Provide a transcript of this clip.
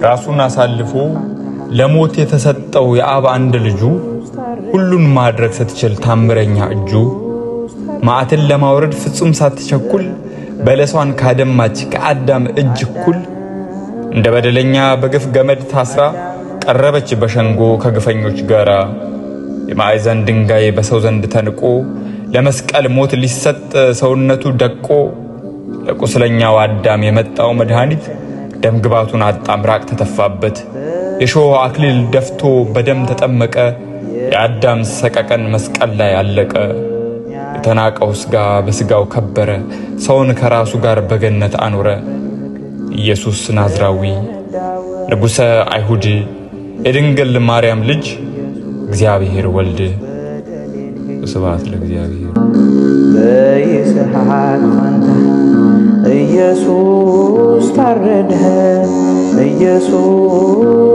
ራሱን አሳልፎ ለሞት የተሰጠው የአብ አንድ ልጁ ሁሉን ማድረግ ስትችል ታምረኛ እጁ ማዕትን ለማውረድ ፍጹም ሳትቸኩል በለሷን ካደማች ከአዳም እጅ እኩል እንደ በደለኛ በግፍ ገመድ ታስራ ቀረበች በሸንጎ ከግፈኞች ጋራ የማዕዘን ድንጋይ በሰው ዘንድ ተንቆ ለመስቀል ሞት ሊሰጥ ሰውነቱ ደቆ ለቁስለኛው አዳም የመጣው መድኃኒት ደም ግባቱን አጣምራቅ ተተፋበት የሾህ አክሊል ደፍቶ በደም ተጠመቀ የአዳም ሰቀቀን መስቀል ላይ አለቀ የተናቀው ስጋ በስጋው ከበረ ሰውን ከራሱ ጋር በገነት አኖረ ኢየሱስ ናዝራዊ ንጉሠ አይሁድ የድንግል ማርያም ልጅ እግዚአብሔር ወልድ ስብሐት ለእግዚአብሔር በይስሐቅ ፋንታ ኢየሱስ ታረደ ኢየሱስ